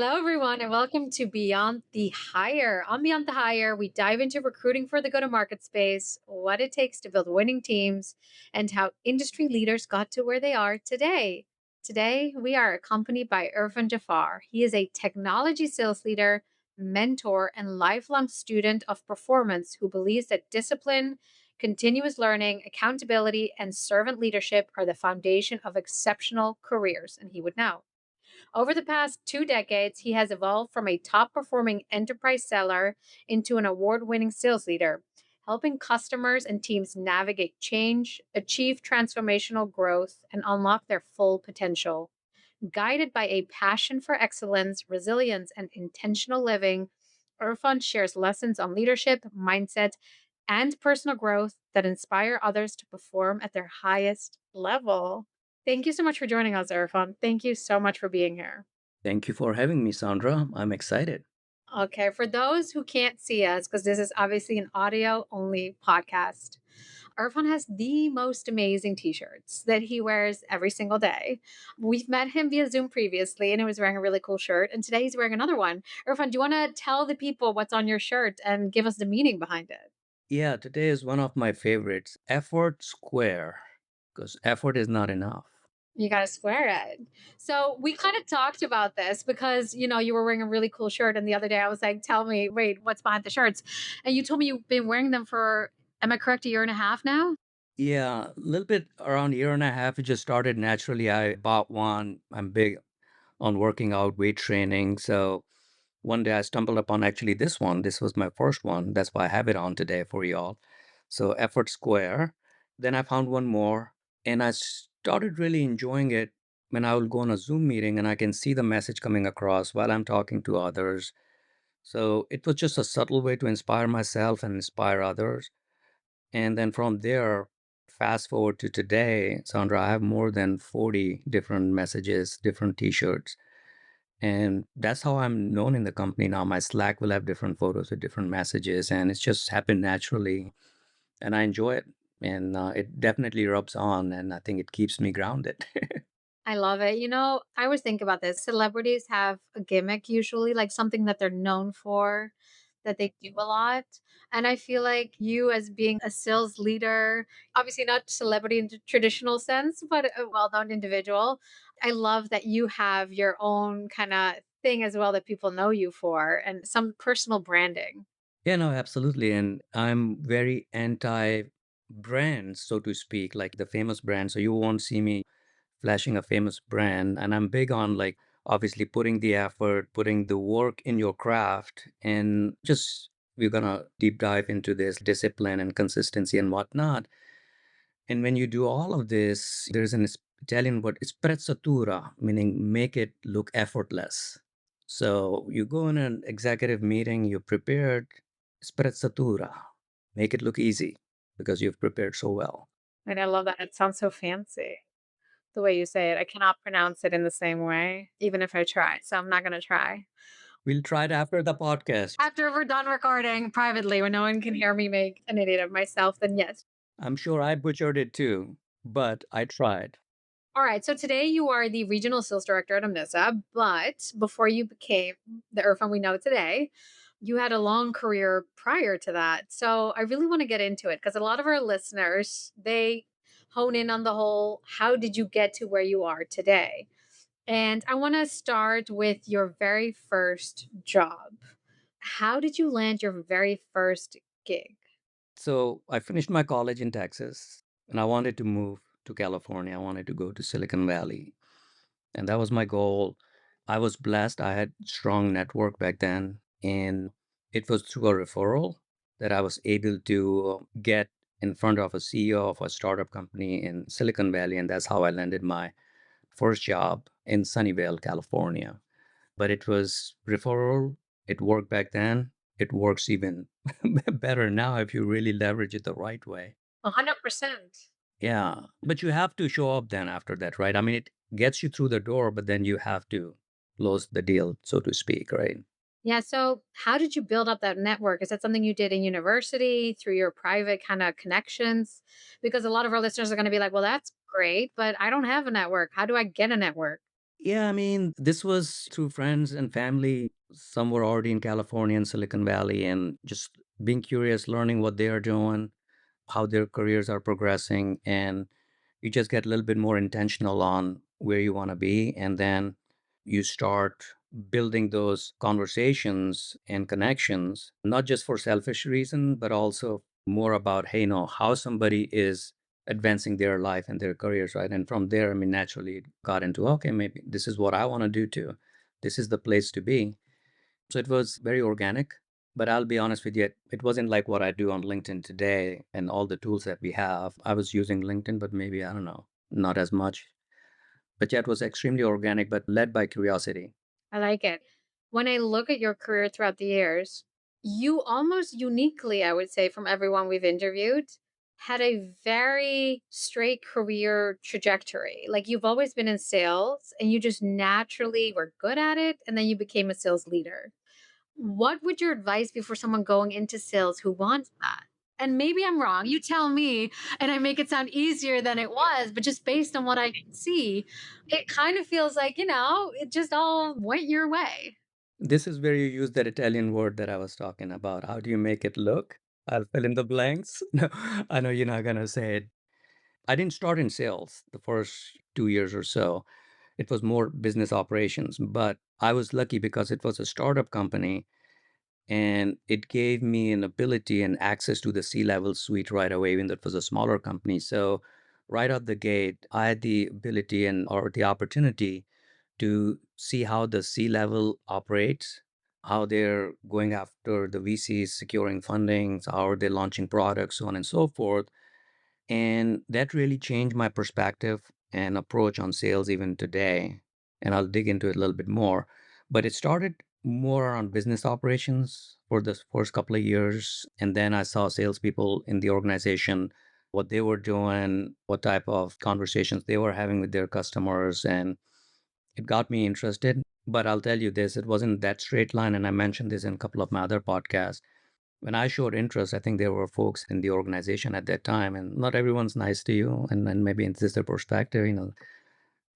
Hello, everyone, and welcome to Beyond the Hire. On Beyond the Hire, we dive into recruiting for the go to market space, what it takes to build winning teams, and how industry leaders got to where they are today. Today, we are accompanied by Irfan Jafar. He is a technology sales leader, mentor, and lifelong student of performance who believes that discipline, continuous learning, accountability, and servant leadership are the foundation of exceptional careers. And he would know. Over the past 2 decades, he has evolved from a top performing enterprise seller into an award winning sales leader, helping customers and teams navigate change, achieve transformational growth, and unlock their full potential. Guided by a passion for excellence, resilience, and intentional living, Irfan shares lessons on leadership, mindset, and personal growth that inspire others to perform at their highest level. Thank you so much for joining us, Irfan. Thank you so much for being here. Thank you for having me, Sandra. I'm excited. Okay, for those who can't see us, because this is obviously an audio only podcast, Irfan has the most amazing t shirts that he wears every single day. We've met him via Zoom previously, and he was wearing a really cool shirt. And today he's wearing another one. Irfan, do you want to tell the people what's on your shirt and give us the meaning behind it? Yeah, today is one of my favorites, effort square, because effort is not enough. You gotta swear it. So we kind of talked about this because you were wearing a really cool shirt, and the other day I was like, "Tell me, wait, what's behind the shirts?" And you told me you've been wearing them for, am I correct, a year and a half now? Yeah, a little bit around a year and a half, it just started naturally. I bought one. I'm big on working out, weight training. So one day I stumbled upon actually this one. This was my first one. That's why I have it on today for y'all. So effort square. Then I found one more and I started really enjoying it when I will go on a Zoom meeting and I can see the message coming across while I'm talking to others. So it was just a subtle way to inspire myself and inspire others. And then from there, fast forward to today, Sandra, I have more than 40 different messages, different t-shirts. And that's how I'm known in the company now. My Slack will have different photos with different messages, and it's just happened naturally. And I enjoy it. And it definitely rubs on, and I think it keeps me grounded. I love it. I always think about this. Celebrities have a gimmick usually, like something that they're known for, that they do a lot. And I feel like you, as being a sales leader, obviously not celebrity in the traditional sense, but a well known individual, I love that you have your own kind of thing as well that people know you for and some personal branding. Yeah, no, absolutely. And I'm very anti brand, so to speak, like the famous brand. So you won't see me flashing a famous brand. And I'm big on like obviously putting the effort, putting the work in your craft, and just we're gonna deep dive into this discipline and consistency and whatnot. And when you do all of this, there's an Italian word, sprezzatura, meaning make it look effortless. So you go in an executive meeting, you're prepared, sprezzatura, make it look easy because you've prepared so well. And I love that. It sounds so fancy the way you say it. I cannot pronounce it in the same way, even if I try. So I'm not going to try. We'll try it after the podcast. After we're done recording privately, when no one can hear me make an idiot of myself, then yes. I'm sure I butchered it too, but I tried. All right. So today you are the regional sales director at Omnissa, but before you became the Irfan we know today, you had a long career prior to that. So I really want to get into it because a lot of our listeners, they hone in on the whole, how did you get to where you are today? And I want to start with your very first job. How did you land your very first gig? So I finished my college in Texas and I wanted to move to California. I wanted to go to Silicon Valley. And that was my goal. I was blessed. I had strong network back then, and it was through a referral that I was able to get in front of a CEO of a startup company in Silicon Valley, and that's how I landed my first job in Sunnyvale, California. But it was referral. It worked back then. It works even better now if you really leverage it the right way. 100%. Yeah, but you have to show up then after that, right? I mean, it gets you through the door, but then you have to close the deal, so to speak, right? Yeah. So, how did you build up that network? Is that something you did in university through your private kind of connections? Because a lot of our listeners are going to be like, well, that's great, but I don't have a network. How do I get a network? Yeah, I mean, this was through friends and family. Some were already in California and Silicon Valley, and just being curious, learning what they are doing, how their careers are progressing, and you just get a little bit more intentional on where you want to be. And then you start building those conversations and connections, not just for selfish reason, but also more about, hey, how somebody is advancing their life and their careers, right? And from there, I mean, naturally it got into, okay, maybe this is what I want to do too. This is the place to be. So it was very organic. But I'll be honest with you, it wasn't like what I do on LinkedIn today and all the tools that we have. I was using LinkedIn, but maybe, I don't know, not as much. But yeah, it was extremely organic, but led by curiosity. I like it. When I look at your career throughout the years, you almost uniquely, I would say, from everyone we've interviewed, had a very straight career trajectory. Like you've always been in sales and you just naturally were good at it. And then you became a sales leader. What would your advice be for someone going into sales who wants that? And maybe I'm wrong. You tell me, and I make it sound easier than it was, but just based on what I can see, it kind of feels like, it just all went your way. This is where you use that Italian word that I was talking about. How do you make it look? I'll fill in the blanks. No, I know you're not going to say it. I didn't start in sales the first 2 years or so. It was more business operations, but I was lucky because it was a startup company and it gave me an ability and access to the C-level suite right away, even though it was a smaller company. So right out the gate, I had the ability and or the opportunity to see how the C-level operates, how they're going after the VCs, securing fundings, how are they launching products, so on and so forth. And that really changed my perspective and approach on sales even today. And I'll dig into it a little bit more. But it started more on business operations for the first couple of years. And then I saw salespeople in the organization, what they were doing, what type of conversations they were having with their customers. And it got me interested. But I'll tell you this, it wasn't that straight line. And I mentioned this in a couple of my other podcasts. When I showed interest, I think there were folks in the organization at that time, and not everyone's nice to you. And maybe it's just their perspective.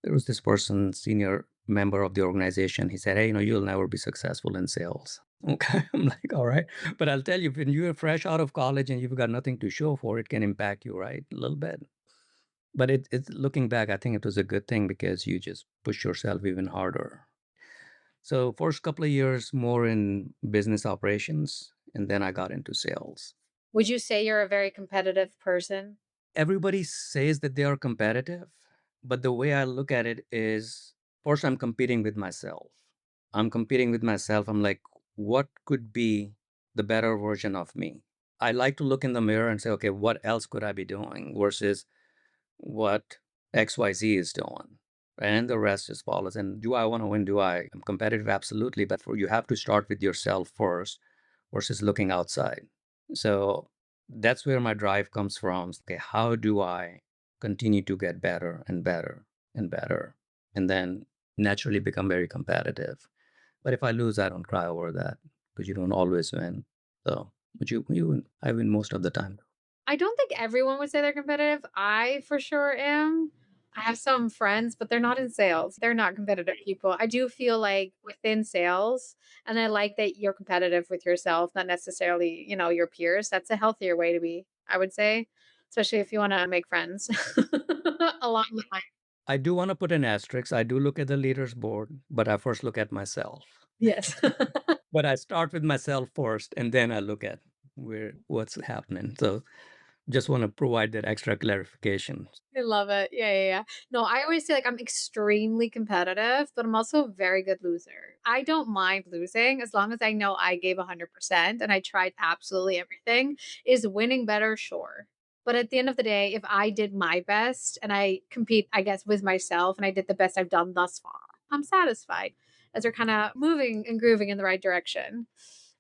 There was this person, senior member of the organization. He said, hey, you'll never be successful in sales. Okay. I'm like, all right. But I'll tell you, when you're fresh out of college and you've got nothing to show for, it can impact you, right? A little bit. But it's looking back, I think it was a good thing because you just push yourself even harder. So first couple of years more in business operations, and then I got into sales. Would you say you're a very competitive person? Everybody says that they are competitive, but the way I look at it is first I'm competing with myself. I'm competing with myself. I'm like, what could be the better version of me? I like to look in the mirror and say, okay, what else could I be doing versus what XYZ is doing? And the rest just follows. And do I want to win? I'm competitive? Absolutely. But you have to start with yourself first versus looking outside. So that's where my drive comes from. Okay, how do I continue to get better and better and better? And then naturally become very competitive. But if I lose, I don't cry over that because you don't always win. So, but you win. I win most of the time. I don't think everyone would say they're competitive. I for sure am. I have some friends, but they're not in sales. They're not competitive people. I do feel like within sales, and I like that you're competitive with yourself, not necessarily, your peers. That's a healthier way to be, I would say, especially if you want to make friends along the line. I do want to put an asterisk. I do look at the leaders board, but I first look at myself. Yes. But I start with myself first, and then I look at what's happening. So just want to provide that extra clarification. I love it. Yeah, yeah, yeah. No, I always say like I'm extremely competitive, but I'm also a very good loser. I don't mind losing as long as I know I gave 100% and I tried absolutely everything. Is winning better? Sure. But at the end of the day, if I did my best and I compete, I guess, with myself and I did the best I've done thus far, I'm satisfied as we're kind of moving and grooving in the right direction.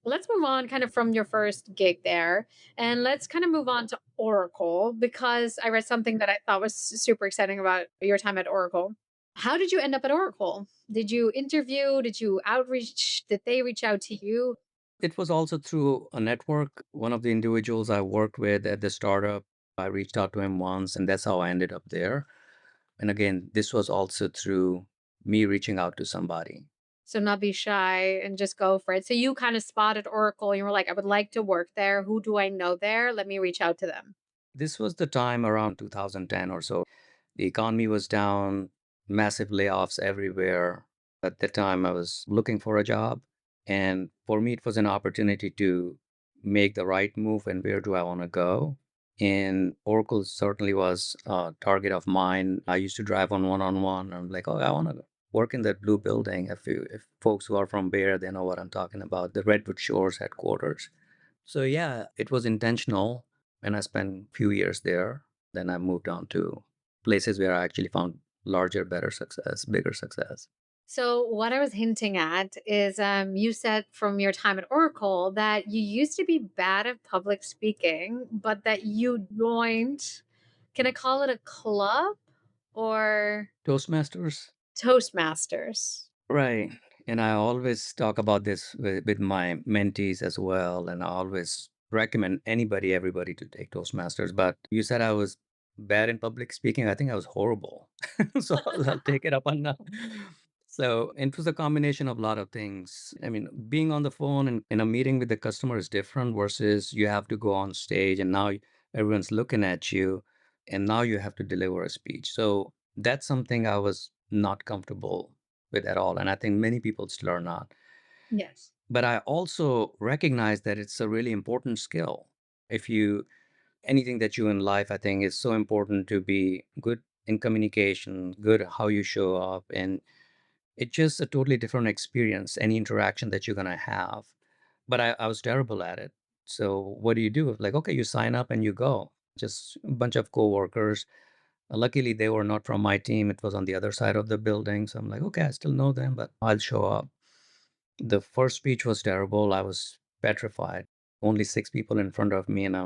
Let's move on kind of from your first gig there and let's kind of move on to Oracle because I read something that I thought was super exciting about your time at Oracle. How did you end up at Oracle? Did you interview? Did you outreach? Did they reach out to you? It was also through a network. One of the individuals I worked with at the startup, I reached out to him once, and that's how I ended up there. And again, this was also through me reaching out to somebody. So not be shy and just go for it. So you kind of spotted Oracle and you were like, I would like to work there. Who do I know there? Let me reach out to them. This was the time around 2010 or so. The economy was down, massive layoffs everywhere. At the time, I was looking for a job. And for me, it was an opportunity to make the right move and where do I want to go. And Oracle certainly was a target of mine. I used to drive on one. I'm like, oh, I want to work in that blue building. If folks who are from Bay Area, they know what I'm talking about, the Redwood Shores headquarters. So yeah, it was intentional, and I spent a few years there. Then I moved on to places where I actually found larger, better success, bigger success. So what I was hinting at is you said from your time at Oracle that you used to be bad at public speaking, but that you joined, can I call it a club or Toastmasters? Toastmasters? Right. And I always talk about this with my mentees as well. And I always recommend everybody to take Toastmasters. But you said I was bad in public speaking. I think I was horrible. So I'll take it up on now. So it was a combination of a lot of things. I mean, being on the phone and in a meeting with the customer is different versus you have to go on stage and now everyone's looking at you and now you have to deliver a speech. So that's something I was not comfortable with at all. And I think many people still are not. Yes. But I also recognize that it's a really important skill. If you, anything that you in life, I think is so important to be good in communication, good how you show up. And it's just a totally different experience, any interaction that you're going to have. But I was terrible at it. So what do you do? Like, okay, you sign up and you go. Just a bunch of coworkers. Luckily, they were not from my team. It was on the other side of the building. So I'm like, okay, I still know them, but I'll show up. The first speech was terrible. I was petrified. Only six people in front of me, and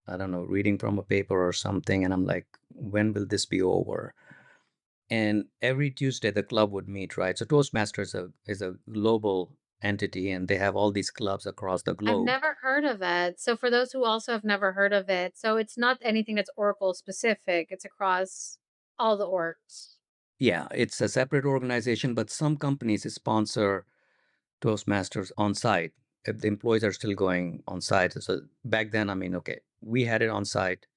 I don't know, reading from a paper or something. And I'm like, when will this be over? And every Tuesday, the club would meet, right? So Toastmasters is a global entity, and they have all these clubs across the I've globe. never heard of it. So for those who also have never heard of it, so it's not anything that's Oracle specific. It's across all the orgs. Yeah, it's a separate organization, but some companies sponsor Toastmasters on site if the employees are still going on site. So back then, I mean, okay, we had it on site,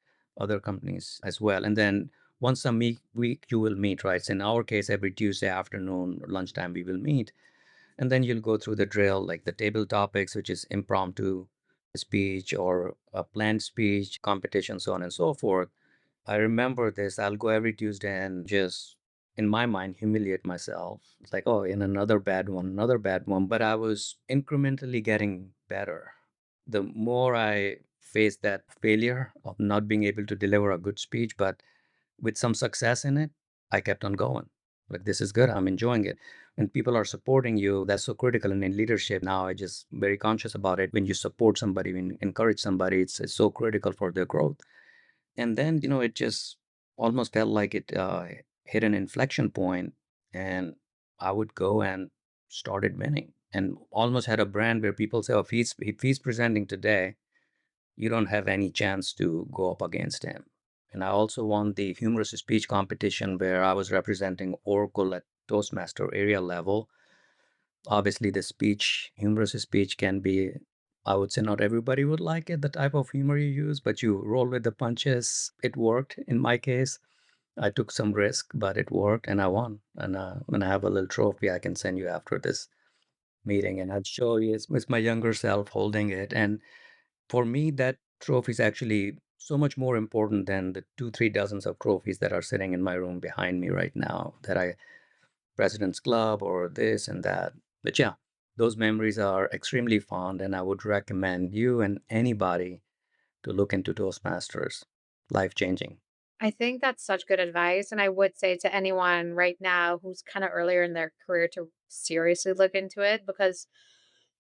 other companies as well. And then once a week you will meet, right? So in our case, every Tuesday afternoon or lunchtime, we will meet. And then you'll go through the drill, like the table topics, which is impromptu speech or a planned speech, competition, so on and so forth. I remember this. I'll go every Tuesday and just, in my mind, humiliate myself. It's like, oh, in another bad one, another bad one. But I was incrementally getting better. The more I faced that failure of not being able to deliver a good speech, but with some success in it, I kept on going. Like, this is good. I'm enjoying it. When people are supporting you, that's so critical. And in leadership now, I just very conscious about it. When you support somebody, when you encourage somebody, it's so critical for their growth. And then, it just almost felt like it hit an inflection point, and I would go and started winning, and almost had a brand where people say, "Oh, if he's presenting today, you don't have any chance to go up against him." And I also won the humorous speech competition where I was representing Oracle at Toastmaster area level. Obviously, the humorous speech can be, I would say not everybody would like it, the type of humor you use, but you roll with the punches. It worked in my case. I took some risk, but it worked and I won. And I have a little trophy I can send you after this meeting. And I'd show you it's my younger self holding it. And for me, that trophy is actually so much more important than the two, three dozens of trophies that are sitting in my room behind me right now that I President's Club or this and that. But yeah, those memories are extremely fond, and I would recommend you and anybody to look into Toastmasters. Life changing. I think that's such good advice. And I would say to anyone right now who's kind of earlier in their career to seriously look into it because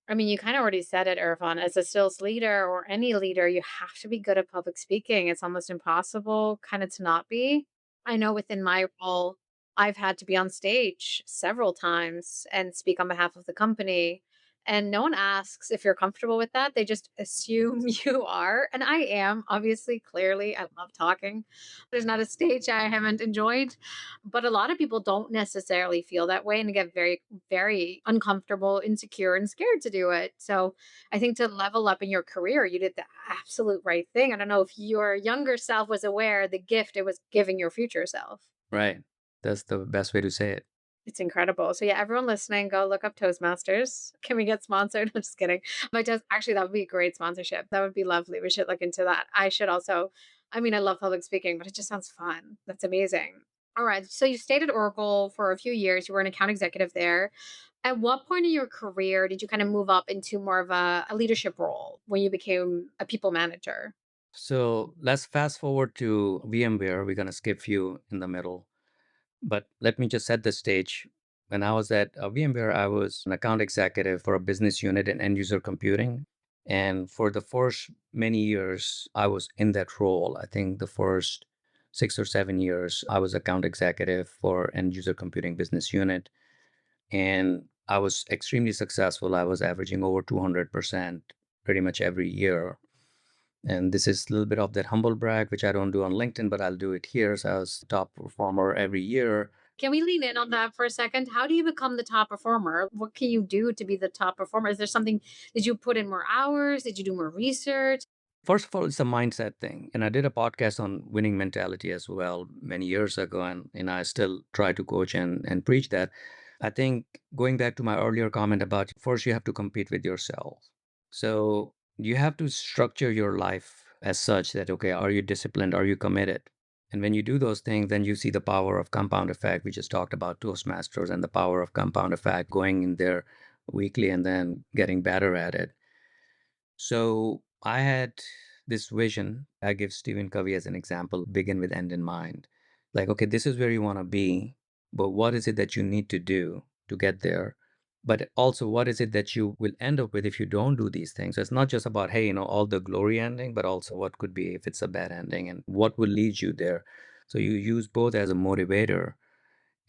I mean, you kind of already said it, Irfan. As a sales leader or any leader, you have to be good at public speaking. It's almost impossible kind of to not be. I know within my role, I've had to be on stage several times and speak on behalf of the company. And no one asks if you're comfortable with that. They just assume you are. And I am, obviously, clearly. I love talking. There's not a stage I haven't enjoyed. But a lot of people don't necessarily feel that way and get very, very uncomfortable, insecure, and scared to do it. So I think to level up in your career, you did the absolute right thing. I don't know if your younger self was aware the gift it was giving your future self. Right. That's the best way to say it. It's incredible. So yeah, everyone listening, go look up Toastmasters. Can we get sponsored? I'm just kidding. But just actually that would be a great sponsorship. That would be lovely. We should look into that. I should also, I mean, I love public speaking, but it just sounds fun. That's amazing. All right. So you stayed at Oracle for a few years. You were an account executive there. At what point in your career did you kind of move up into more of a leadership role when you became a people manager? So let's fast forward to VMware. We're going to skip few in the middle. But let me just set the stage. When I was at VMware, I was an account executive for a business unit in end user computing. And for the first many years, I was in that role. I think the first 6 or 7 years, I was account executive for end user computing business unit. And I was extremely successful. I was averaging over 200% pretty much every year. And this is a little bit of that humble brag, which I don't do on LinkedIn, but I'll do it here. So I was top performer every year. Can we lean in on that for a second? How do you become the top performer? What can you do to be the top performer? Is there something, did you put in more hours? Did you do more research? First of all, it's a mindset thing. And I did a podcast on winning mentality as well many years ago. And I still try to coach and preach that. I think going back to my earlier comment about first, you have to compete with yourself. So you have to structure your life as such that, okay, are you disciplined? Are you committed? And when you do those things, then you see the power of compound effect. We just talked about Toastmasters and the power of compound effect going in there weekly and then getting better at it. So I had this vision. I give Stephen Covey as an example, begin with end in mind. Like, okay, this is where you want to be, but what is it that you need to do to get there? But also, what is it that you will end up with if you don't do these things? So it's not just about, hey, all the glory ending, but also what could be if it's a bad ending and what will lead you there. So you use both as a motivator,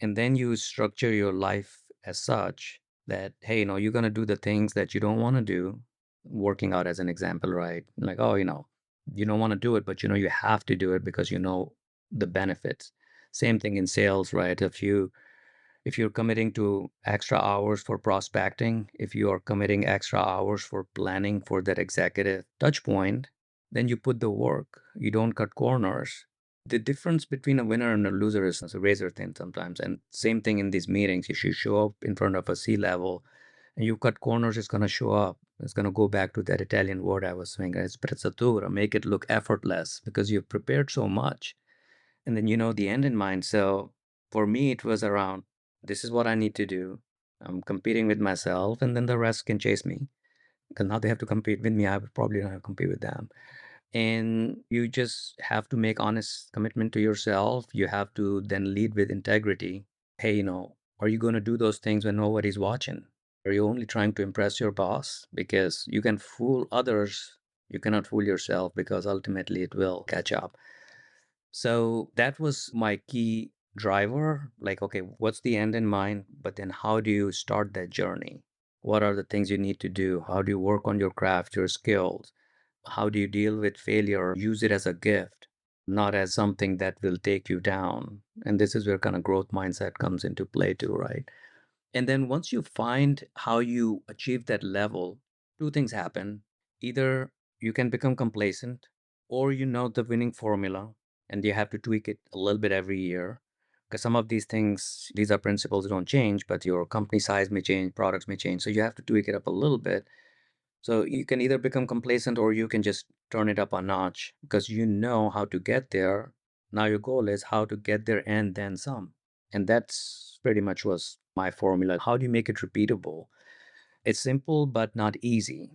and then you structure your life as such that, hey, you're going to do the things that you don't want to do. Working out as an example, right? Like, oh, you don't want to do it, but you have to do it because you know the benefits. Same thing in sales, right? If you're committing to extra hours for prospecting, if you are committing extra hours for planning for that executive touch point, then you put the work. You don't cut corners. The difference between a winner and a loser is a razor thin sometimes. And same thing in these meetings. If you show up in front of a C level and you cut corners, it's going to show up. It's going to go back to that Italian word I was saying, sprezzatura, make it look effortless because you've prepared so much. And then the end in mind. So for me, it was around this is what I need to do. I'm competing with myself, and then the rest can chase me because now they have to compete with me. I would probably not compete with them. And you just have to make honest commitment to yourself. You have to then lead with integrity. Hey, are you going to do those things when nobody's watching? Are you only trying to impress your boss? Because you can fool others. You cannot fool yourself because ultimately it will catch up. So that was my key driver. Like, okay, what's the end in mind? But then how do you start that journey? What are the things you need to do? How do you work on your craft, your skills? How do you deal with failure? Use it as a gift, not as something that will take you down. And this is where kind of growth mindset comes into play too, right? And then once you find how you achieve that level, two things happen. Either you can become complacent, or you know the winning formula and you have to tweak it a little bit every year. Because some of these things, these are principles that don't change, but your company size may change, products may change. So you have to tweak it up a little bit. So you can either become complacent or you can just turn it up a notch because you know how to get there. Now your goal is how to get there and then some. And that's pretty much was my formula. How do you make it repeatable? It's simple but not easy.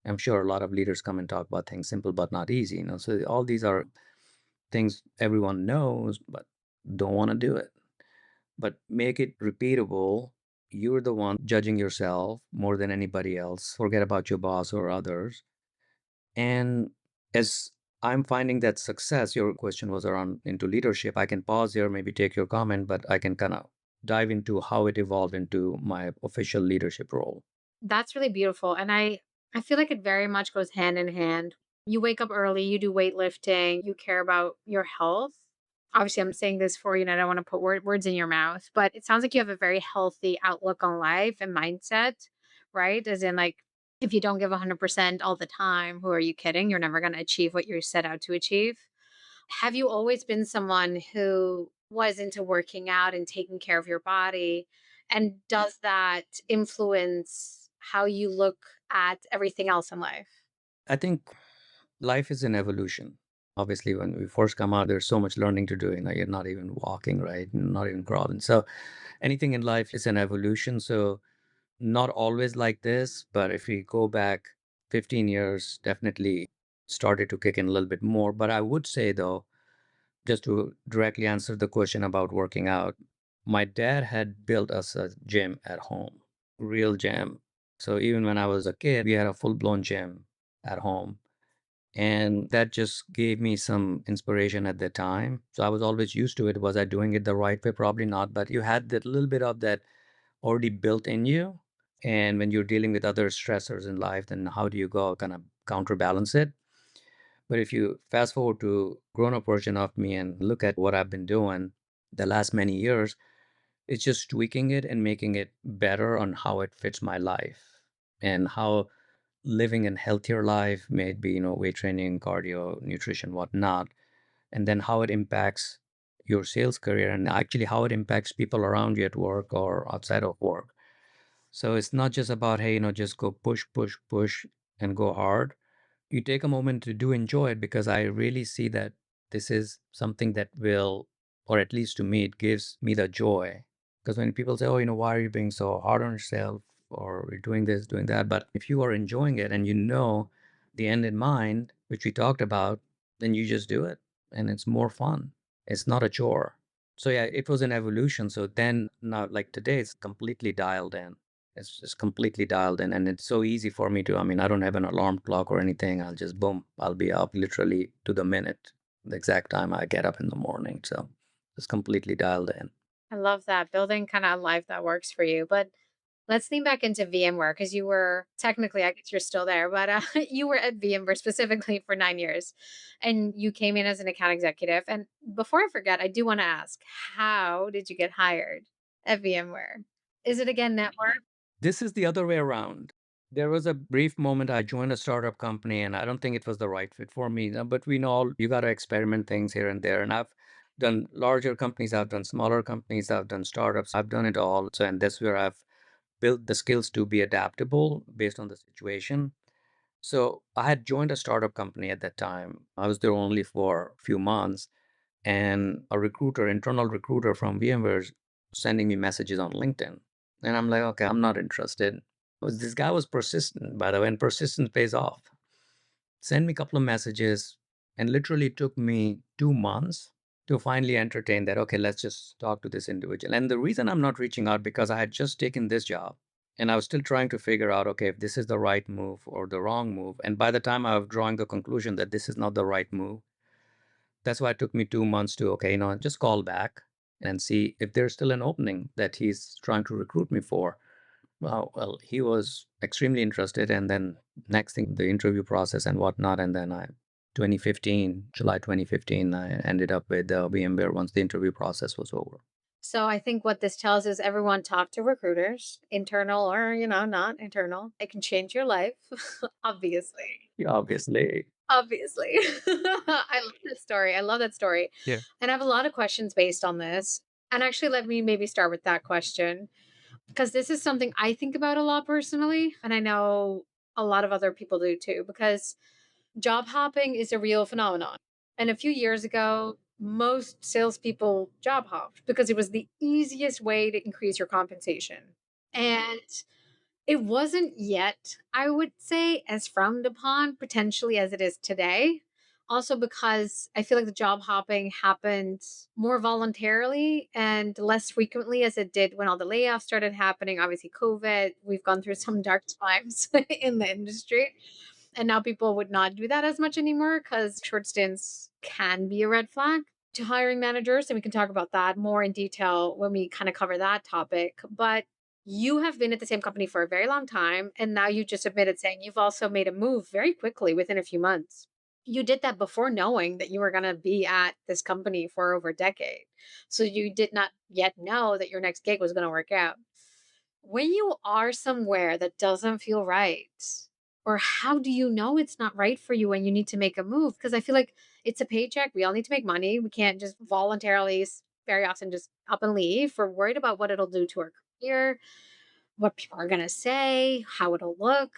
I'm sure a lot of leaders come and talk about things simple but not easy. So all these are things everyone knows but don't want to do it. But make it repeatable. You're the one judging yourself more than anybody else. Forget about your boss or others. And as I'm finding that success, your question was around into leadership. I can pause here, maybe take your comment, but I can kind of dive into how it evolved into my official leadership role. That's really beautiful, and I feel like it very much goes hand in hand. You wake up early, you do weightlifting, you care about your health. Obviously, I'm saying this for you, and I don't wanna put words in your mouth, but it sounds like you have a very healthy outlook on life and mindset, right? As in, like, if you don't give 100% all the time, who are you kidding? You're never gonna achieve what you set out to achieve. Have you always been someone who was into working out and taking care of your body? And does that influence how you look at everything else in life? I think life is an evolution. Obviously, when we first come out, there's so much learning to do. You're not even walking, right? Not even crawling. So anything in life is an evolution. So not always like this, but if we go back 15 years, definitely started to kick in a little bit more. But I would say though, just to directly answer the question about working out, my dad had built us a gym at home, real gym. So even when I was a kid, we had a full-blown gym at home. And that just gave me some inspiration at the time. So I was always used to it. Was I doing it the right way? Probably not. But you had that little bit of that already built in you. And when you're dealing with other stressors in life, then how do you go kind of counterbalance it? But if you fast forward to grown-up version of me and look at what I've been doing the last many years, it's just tweaking it and making it better on how it fits my life and how living a healthier life, may it be, weight training, cardio, nutrition, whatnot, and then how it impacts your sales career and actually how it impacts people around you at work or outside of work. So it's not just about, hey, just go push, push, push and go hard. You take a moment to do enjoy it because I really see that this is something that will, or at least to me, it gives me the joy. Because when people say, oh, why are you being so hard on yourself or you're doing this, doing that? But if you are enjoying it and you know the end in mind, which we talked about, then you just do it and it's more fun. It's not a chore. So yeah, it was an evolution. So then now, like today, it's completely dialed in. It's just completely dialed in, and it's so easy for me to. I mean, I don't have an alarm clock or anything. I'll just boom, I'll be up literally to the minute, the exact time I get up in the morning. So it's completely dialed in. I love that building kind of a life that works for you. But let's lean back into VMware because you were technically, I guess you're still there, but you were at VMware specifically for 9 years and you came in as an account executive. And before I forget, I do want to ask, how did you get hired at VMware? Is it again network? This is the other way around. There was a brief moment I joined a startup company, and I don't think it was the right fit for me. But we know you got to experiment things here and there. And I've done larger companies, I've done smaller companies, I've done startups, I've done it all. So, and that's where I've built the skills to be adaptable based on the situation. So I had joined a startup company at that time. I was there only for a few months, and a recruiter, internal recruiter from VMware, is sending me messages on LinkedIn. And I'm like, okay, I'm not interested. This guy was persistent, by the way, and persistence pays off. Send me a couple of messages, and literally took me 2 months to finally entertain that, okay, let's just talk to this individual. And the reason I'm not reaching out because I had just taken this job and I was still trying to figure out, okay, if this is the right move or the wrong move. And by the time I was drawing the conclusion that this is not the right move, that's why it took me 2 months to, okay, just call back and see if there's still an opening that he's trying to recruit me for. Well, he was extremely interested. And then next thing, the interview process and whatnot. And then 2015, July 2015, I ended up with VMware once the interview process was over. So I think what this tells is everyone talk to recruiters, internal or, not internal. It can change your life, obviously. Yeah, obviously. Obviously. I love this story. I love that story. Yeah. And I have a lot of questions based on this. And actually, let me maybe start with that question because this is something I think about a lot personally. And I know a lot of other people do too, because job hopping is a real phenomenon. And a few years ago, most salespeople job hopped because it was the easiest way to increase your compensation. And it wasn't yet, I would say, as frowned upon potentially as it is today. Also, because I feel like the job hopping happened more voluntarily and less frequently as it did when all the layoffs started happening. Obviously, COVID, we've gone through some dark times in the industry. And now people would not do that as much anymore because short stints can be a red flag to hiring managers. And we can talk about that more in detail when we kind of cover that topic. But You have been at the same company for a very long time, and now you just admitted saying you've also made a move very quickly within a few months. You did that before knowing that you were going to be at this company for over a decade. So you did not yet know that your next gig was going to work out. When you are somewhere that doesn't feel right, or how do you know it's not right for you when you need to make a move? Because I feel like it's a paycheck. We all need to make money. We can't just voluntarily, very often, just up and leave. We're worried about what it'll do to our career, what people are going to say, how it'll look.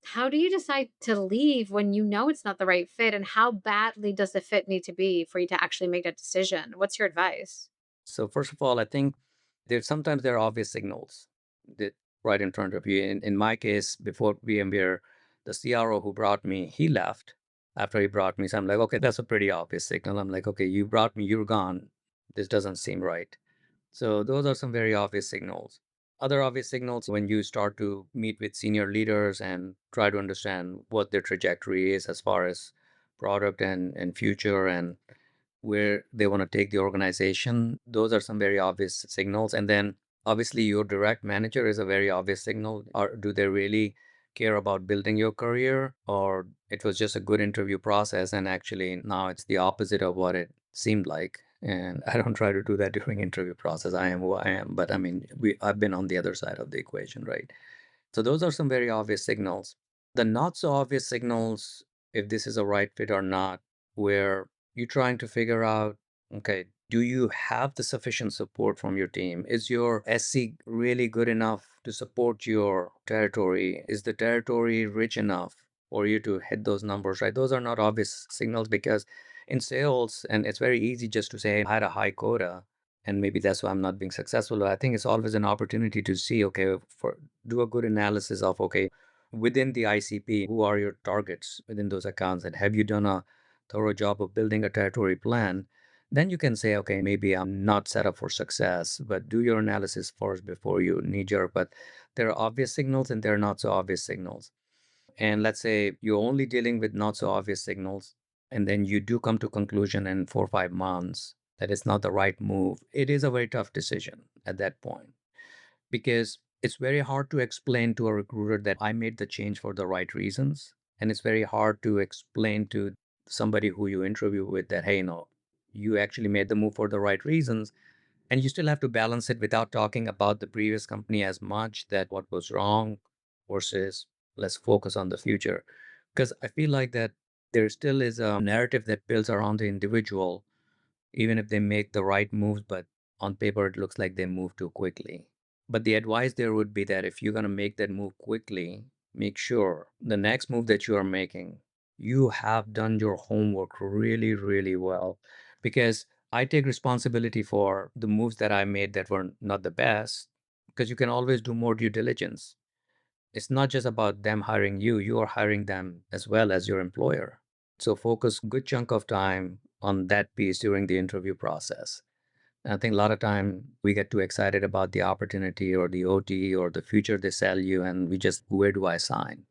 How do you decide to leave when you know it's not the right fit? And how badly does the fit need to be for you to actually make that decision? What's your advice? So first of all, I think sometimes there are obvious signals that right in front of you. In my case, before VMware, the CRO who brought me, he left after he brought me. So I'm like, okay, that's a pretty obvious signal. I'm like, okay, you brought me, you're gone. This doesn't seem right. So those are some very obvious signals. Other obvious signals when you start to meet with senior leaders and try to understand what their trajectory is as far as product and future and where they want to take the organization. Those are some very obvious signals. And then obviously your direct manager is a very obvious signal. Or do they really care about building your career, or it was just a good interview process and actually now it's the opposite of what it seemed like? And I don't try to do that during interview process. I am who I am, but I mean, I've been on the other side of the equation, right? So those are some very obvious signals. The not so obvious signals, if this is a right fit or not, where you're trying to figure out, okay, do you have the sufficient support from your team? Is your SC really good enough to support your territory? Is the territory rich enough for you to hit those numbers, right? Those are not obvious signals because in sales, and it's very easy just to say, I had a high quota and maybe that's why I'm not being successful. I think it's always an opportunity to see, okay, do a good analysis of, okay, within the ICP, who are your targets within those accounts, and have you done a thorough job of building a territory plan? Then you can say, okay, maybe I'm not set up for success, but do your analysis first before you knee jerk. But there are obvious signals and there are not so obvious signals. And let's say you're only dealing with not so obvious signals, and then you do come to conclusion in 4 or 5 months that it's not the right move. It is a very tough decision at that point because it's very hard to explain to a recruiter that I made the change for the right reasons. And it's very hard to explain to somebody who you interview with that, hey, no, you actually made the move for the right reasons. And you still have to balance it without talking about the previous company as much, that what was wrong versus let's focus on the future. Because I feel like that there still is a narrative that builds around the individual, even if they make the right moves, but on paper it looks like they move too quickly. But the advice there would be that if you're going to make that move quickly, make sure the next move that you are making, you have done your homework really, really well. Because I take responsibility for the moves that I made that were not the best, because you can always do more due diligence. It's not just about them hiring you, you are hiring them as well as your employer. So focus good chunk of time on that piece during the interview process. And I think a lot of time we get too excited about the opportunity or the OT or the future they sell you, and we just, where do I sign?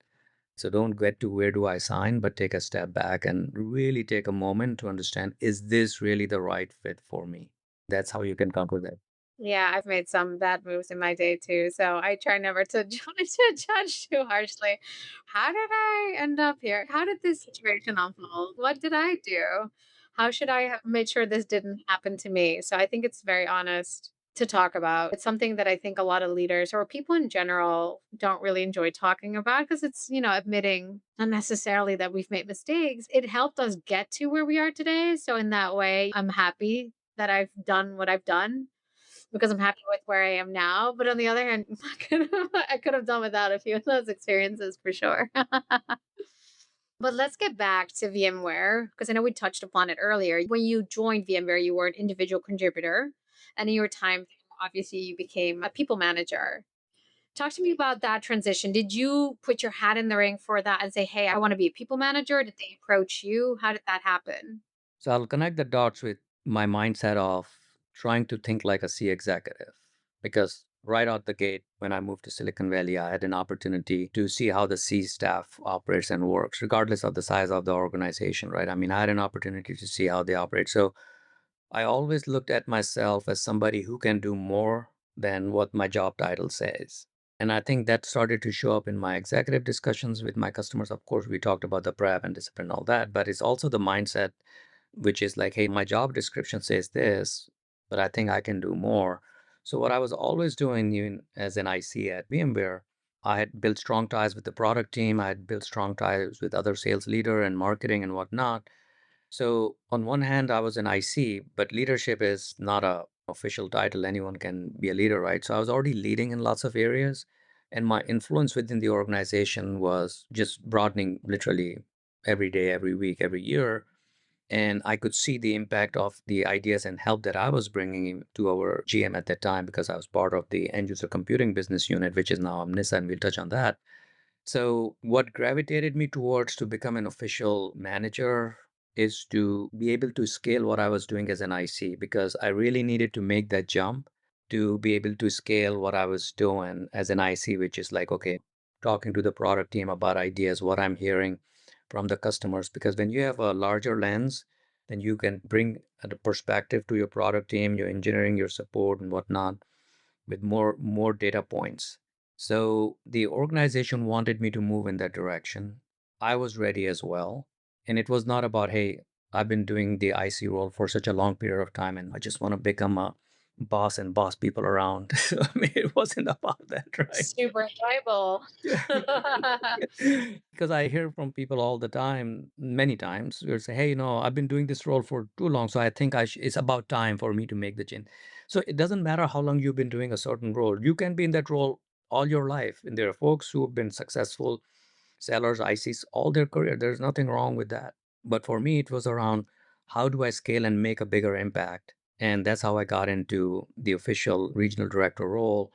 So don't get to where do I sign, but take a step back and really take a moment to understand, is this really the right fit for me? That's how you can come to that. Yeah, I've made some bad moves in my day too, so I try never to to judge too harshly. How did I end up here? How did this situation unfold? What did I do? How should I have made sure this didn't happen to me? So I think it's very honest to talk about. It's something that I think a lot of leaders or people in general don't really enjoy talking about because it's, admitting unnecessarily that we've made mistakes. It helped us get to where we are today. So in that way, I'm happy that I've done what I've done because I'm happy with where I am now. But on the other hand, I could have done without a few of those experiences for sure. But let's get back to VMware because I know we touched upon it earlier. When you joined VMware, you were an individual contributor, and in your time, obviously, you became a people manager. Talk to me about that transition. Did you put your hat in the ring for that and say, "Hey, I want to be a people manager"? Did they approach you? How did that happen? So I'll connect the dots with my mindset of trying to think like a C executive. Because right out the gate, when I moved to Silicon Valley, I had an opportunity to see how the C staff operates and works, regardless of the size of the organization, right? I mean, I had an opportunity to see how they operate. So I always looked at myself as somebody who can do more than what my job title says. And I think that started to show up in my executive discussions with my customers. Of course, we talked about the prep and discipline, all that, but it's also the mindset, which is like, hey, my job description says this, but I think I can do more. So, what I was always doing, even as an IC at VMware, I had built strong ties with the product team. I had built strong ties with other sales leader and marketing and whatnot. So on one hand, I was an IC, but leadership is not a official title. Anyone can be a leader, right? So I was already leading in lots of areas, and my influence within the organization was just broadening literally every day, every week, every year. And I could see the impact of the ideas and help that I was bringing to our GM at that time because I was part of the end user computing business unit, which is now Omnissa, and we'll touch on that. So, what gravitated me towards to become an official manager is to be able to scale what I was doing as an IC because I really needed to make that jump to be able to scale what I was doing as an IC, which is like, okay, talking to the product team about ideas, what I'm hearing from the customers. Because when you have a larger lens, then you can bring the perspective to your product team, your engineering, your support, and whatnot with more data points. So the organization wanted me to move in that direction. I was ready as well. And it was not about, hey, I've been doing the IC role for such a long period of time and I just want to become a boss and boss people around. I mean, it wasn't about that, right? Super enjoyable. Because I hear from people all the time, many times, who say, "Hey, I've been doing this role for too long, so I think it's about time for me to make the change." So it doesn't matter how long you've been doing a certain role; you can be in that role all your life. And there are folks who have been successful sellers, ICs, all their career. There's nothing wrong with that. But for me, it was around how do I scale and make a bigger impact, and that's how I got into the official regional director role,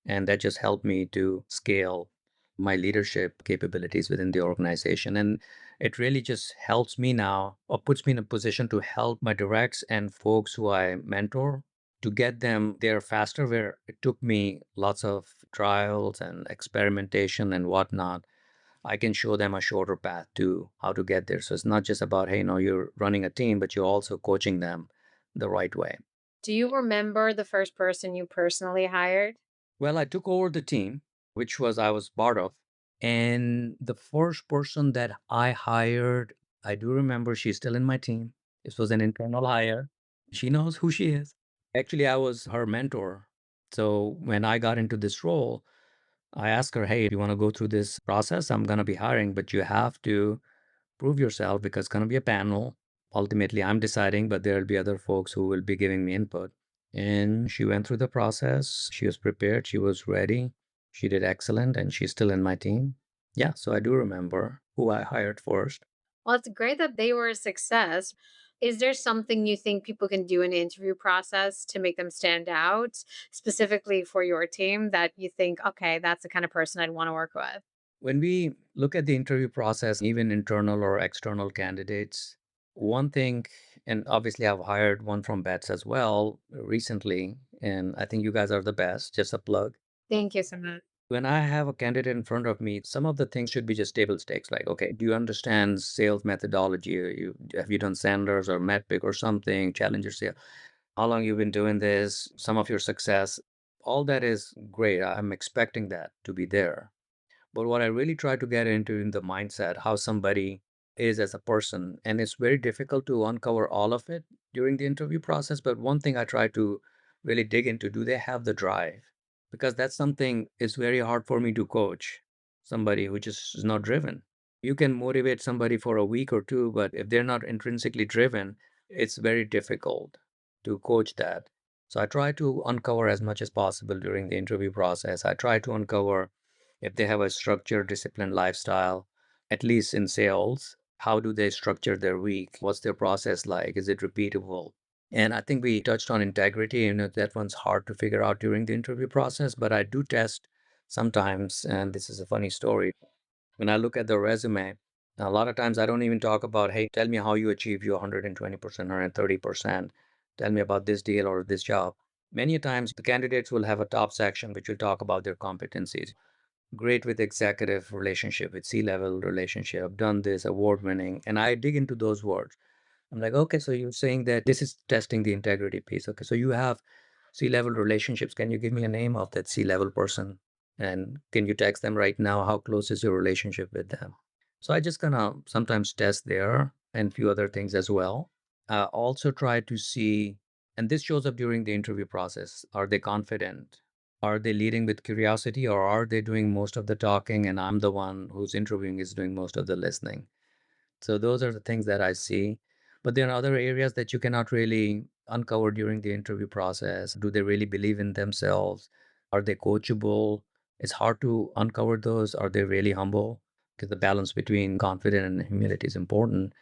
and that just helped me to scale my leadership capabilities within the organization. And it really just helps me now or puts me in a position to help my directs and folks who I mentor to get them there faster, where it took me lots of trials and experimentation and whatnot. I can show them a shorter path to how to get there. So it's not just about, hey, you're running a team, but you're also coaching them the right way. Do you remember the first person you personally hired? Well, I took over the team, which was I was part of. And the first person that I hired, I do remember she's still in my team. This was an internal hire. She knows who she is. Actually, I was her mentor. So when I got into this role, I asked her, hey, you want to go through this process? I'm going to be hiring, but you have to prove yourself because it's going to be a panel. Ultimately, I'm deciding, but there'll be other folks who will be giving me input. And she went through the process. She was prepared. She was ready. She did excellent, and she's still in my team. Yeah, so I do remember who I hired first. Well, it's great that they were a success. Is there something you think people can do in the interview process to make them stand out, specifically for your team, that you think, okay, that's the kind of person I'd want to work with? When we look at the interview process, even internal or external candidates, one thing, and obviously I've hired one from Bets as well recently, and I think you guys are the best, just a plug. Thank you so much. When I have a candidate in front of me, some of the things should be just table stakes. Like, okay, do you understand sales methodology? Have you done Sanders or Medpic or something? Challenger sale. How long you've been doing this? Some of your success. All that is great. I'm expecting that to be there. But what I really try to get into in the mindset, how somebody is as a person, and it's very difficult to uncover all of it during the interview process. But one thing I try to really dig into, do they have the drive? Because that's something is very hard for me to coach somebody who just is not driven. You can motivate somebody for a week or two, but if they're not intrinsically driven, it's very difficult to coach that. So I try to uncover as much as possible during the interview process. I try to uncover if they have a structured, disciplined lifestyle, at least in sales. How do they structure their week? What's their process like? Is it repeatable? And I think we touched on integrity. That one's hard to figure out during the interview process, but I do test sometimes. And this is a funny story. When I look at the resume, a lot of times I don't even talk about, hey, tell me how you achieve your 120%, 130%. Tell me about this deal or this job. Many times the candidates will have a top section which will talk about their competencies. Great with executive relationship, with C-level relationship, done this, award winning. And I dig into those words. I'm like, okay, so you're saying that this is testing the integrity piece. Okay, so you have C-level relationships. Can you give me a name of that C-level person? And can you text them right now? How close is your relationship with them? So I just kind of sometimes test there and few other things as well. Also try to see, and this shows up during the interview process. Are they confident? Are they leading with curiosity, or are they doing most of the talking and I'm the one who's interviewing is doing most of the listening? So those are the things that I see. But there are other areas that you cannot really uncover during the interview process. Do they really believe in themselves? Are they coachable? It's hard to uncover those. Are they really humble? Because the balance between confidence and humility is important.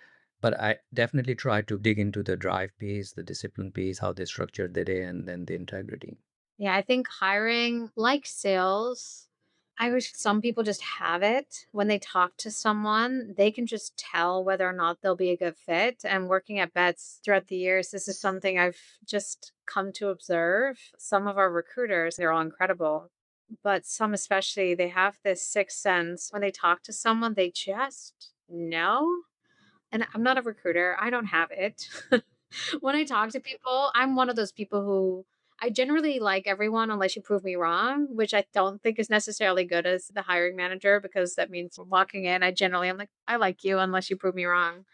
But I definitely try to dig into the drive piece, the discipline piece, how they structured the day, and then the integrity. Yeah, I think hiring, like sales, I wish some people just have it. When they talk to someone, they can just tell whether or not they'll be a good fit. And working at Bets throughout the years, this is something I've just come to observe. Some of our recruiters, they're all incredible, but some especially, they have this sixth sense. When they talk to someone, they just know. And I'm not a recruiter, I don't have it. When I talk to people, I'm one of those people who I generally like everyone unless you prove me wrong, which I don't think is necessarily good as the hiring manager because that means walking in, I'm like, I like you unless you prove me wrong.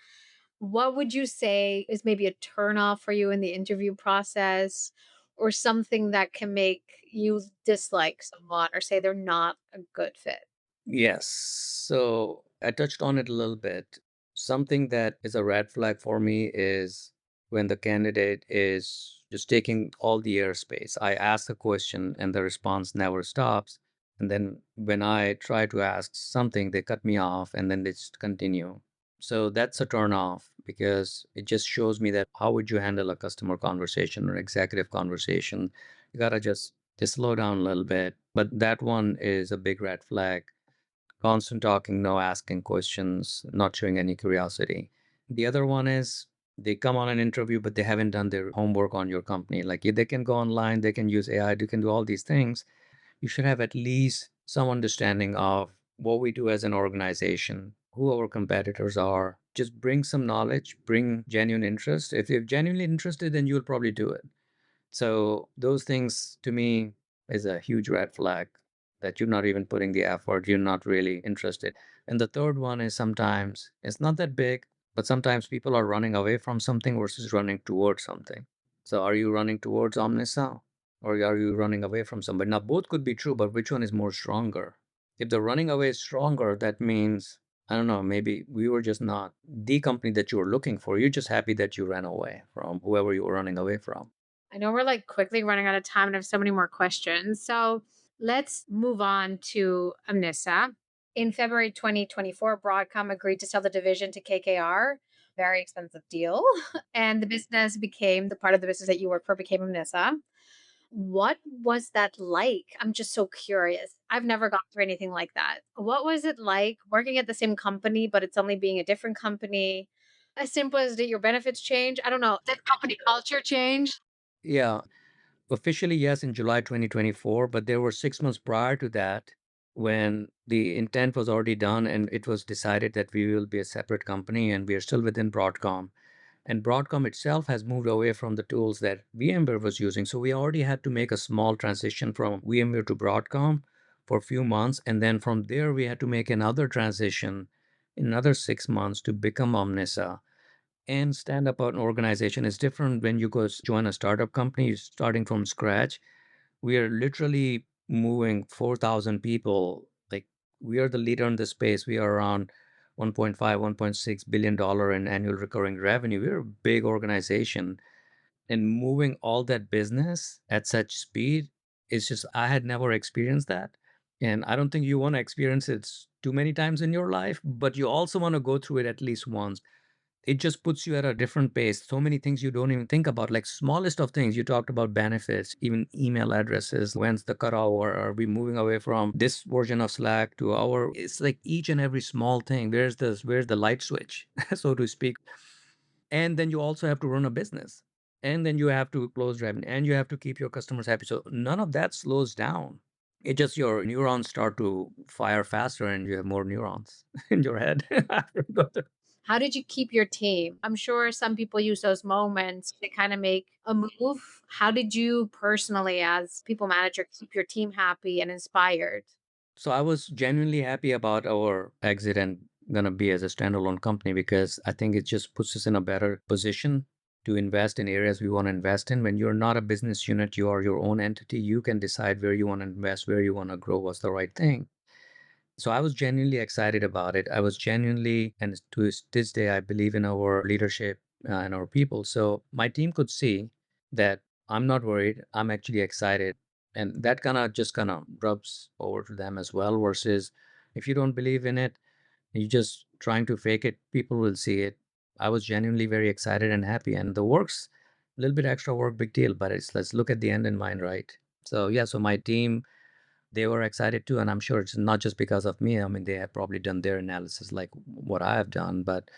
What would you say is maybe a turnoff for you in the interview process or something that can make you dislike someone or say they're not a good fit? Yes. So I touched on it a little bit. Something that is a red flag for me is when the candidate is just taking all the airspace. I ask a question and the response never stops. And then when I try to ask something, they cut me off and then they just continue. So that's a turn off because it just shows me that how would you handle a customer conversation or executive conversation? You gotta just slow down a little bit. But that one is a big red flag. Constant talking, no asking questions, not showing any curiosity. The other one is they come on an interview, but they haven't done their homework on your company. Like they can go online, they can use AI, they can do all these things. You should have at least some understanding of what we do as an organization, who our competitors are. Just bring some knowledge, bring genuine interest. If you're genuinely interested, then you'll probably do it. So those things to me is a huge red flag that you're not even putting the effort, you're not really interested. And the third one is sometimes it's not that big, but sometimes people are running away from something versus running towards something. So are you running towards Omnissa or are you running away from somebody? Now both could be true, but which one is more stronger? If the running away is stronger, that means I don't know, maybe we were just not the company that you were looking for. You're just happy that you ran away from whoever you were running away from. I know we're like quickly running out of time and I have so many more questions. So let's move on to Omnissa. In February 2024, Broadcom agreed to sell the division to KKR. Very expensive deal. And the business became the part of the business that you work for became Omnissa. What was that like? I'm just so curious. I've never gone through anything like that. What was it like working at the same company, but it's only being a different company? As simple as did your benefits change? I don't know. Did company culture change? Yeah, officially, yes, in July 2024, but there were 6 months prior to that when the intent was already done and it was decided that we will be a separate company and we are still within Broadcom. And Broadcom itself has moved away from the tools that VMware was using. So we already had to make a small transition from VMware to Broadcom for a few months. And then from there, we had to make another transition in another 6 months to become Omnissa. And stand up an organization is different when you go join a startup company, you're starting from scratch. We are literally moving 4,000 people. Like we are the leader in the space. We are around 1.5, $1.6 billion in annual recurring revenue. We're a big organization. And moving all that business at such speed is just, I had never experienced that. And I don't think you want to experience it too many times in your life, but you also want to go through it at least once. It just puts you at a different pace. So many things you don't even think about, like smallest of things. You talked about benefits, even email addresses. When's the cutoff? Or are we moving away from this version of Slack to our? It's like each and every small thing. Where's the light switch, so to speak? And then you also have to run a business, and then you have to close revenue, and you have to keep your customers happy. So none of that slows down. It just your neurons start to fire faster, and you have more neurons in your head. I forgot. How did you keep your team? I'm sure some people use those moments to kind of make a move. How did you personally, as people manager, keep your team happy and inspired? So I was genuinely happy about our exit and gonna be as a standalone company because I think it just puts us in a better position to invest in areas we want to invest in. When you're not a business unit, you are your own entity. You can decide where you want to invest, where you want to grow, what's the right thing. So I was genuinely excited about it. I was genuinely, and to this day, I believe in our leadership and our people. So my team could see that I'm not worried. I'm actually excited. And that kind of rubs over to them as well. Versus if you don't believe in it, you just trying to fake it, people will see it. I was genuinely very excited and happy. And the work's a little bit extra work, big deal, but it's let's look at the end in mind, right? So yeah, so my team, they were excited too, and I'm sure it's not just because of me. I mean, they have probably done their analysis like what I have done, but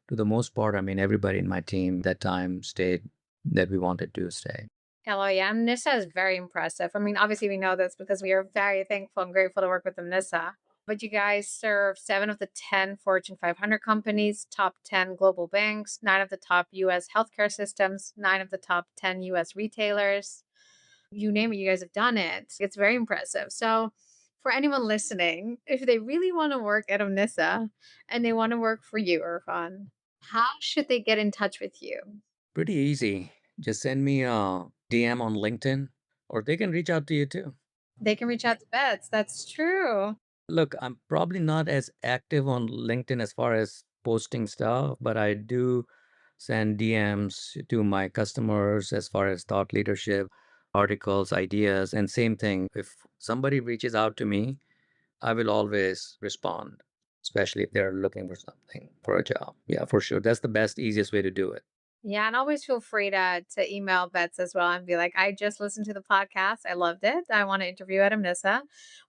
to the most part, I mean, everybody in my team that time stayed that we wanted to stay. LOM Nissa is very impressive. I mean, obviously, we know this because we are very thankful and grateful to work with Omnissa. But you guys serve 7 of the 10 Fortune 500 companies, top 10 global banks, 9 of the top US healthcare systems, 9 of the top 10 US retailers. You name it, you guys have done it. It's very impressive. So, for anyone listening, if they really want to work at Omnissa and they want to work for you, Irfan, how should they get in touch with you? Pretty easy. Just send me a DM on LinkedIn, or they can reach out to you too. They can reach out to Bets. That's true. Look, I'm probably not as active on LinkedIn as far as posting stuff, but I do send DMs to my customers as far as thought leadership, articles, ideas, and same thing. If somebody reaches out to me, I will always respond, especially if they're looking for something for a job. Yeah, for sure. That's the best, easiest way to do it. Yeah, and always feel free to email Bets as well and be like, I just listened to the podcast. I loved it. I want to interview at Omnissa.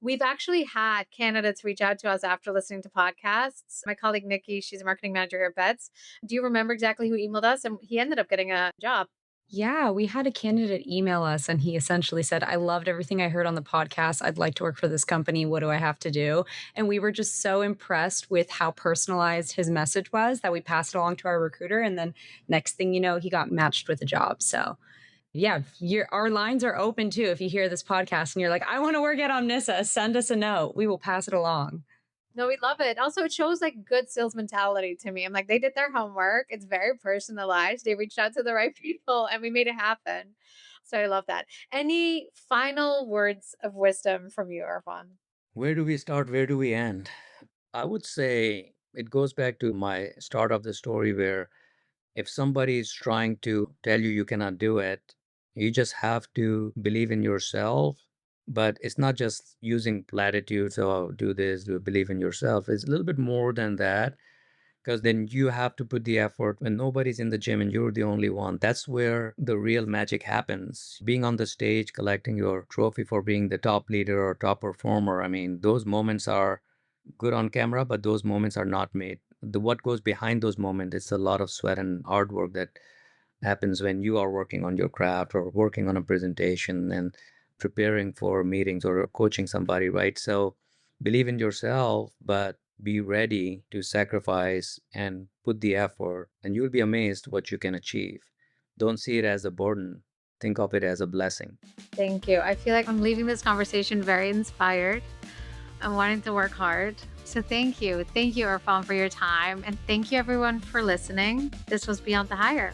We've actually had candidates reach out to us after listening to podcasts. My colleague Nikki, she's a marketing manager here at Bets. Do you remember exactly who emailed us? And he ended up getting a job. Yeah, we had a candidate email us and he essentially said, I loved everything I heard on the podcast. I'd like to work for this company. What do I have to do? And we were just so impressed with how personalized his message was that we passed it along to our recruiter. And then next thing you know, he got matched with a job. So yeah, our lines are open too. If you hear this podcast and you're like, I want to work at Omnissa, send us a note. We will pass it along. No, we love it. Also, it shows like good sales mentality to me. I'm like, they did their homework. It's very personalized. They reached out to the right people and we made it happen. So I love that. Any final words of wisdom from you, Irfan? Where do we start? Where do we end? I would say it goes back to my start of the story where if somebody is trying to tell you you cannot do it, you just have to believe in yourself. But it's not just using platitudes, oh, do this, do believe in yourself. It's a little bit more than that because then you have to put the effort when nobody's in the gym and you're the only one. That's where the real magic happens. Being on the stage, collecting your trophy for being the top leader or top performer. I mean, those moments are good on camera, but those moments are not made. What goes behind those moments, it's a lot of sweat and hard work that happens when you are working on your craft or working on a presentation and preparing for meetings or coaching somebody, right? So believe in yourself, but be ready to sacrifice and put the effort, and you'll be amazed what you can achieve. Don't see it as a burden. Think of it as a blessing. Thank you. I feel like I'm leaving this conversation very inspired. I'm wanting to work hard. So thank you. Thank you, Irfan, for your time. And thank you, everyone, for listening. This was Beyond the Hire.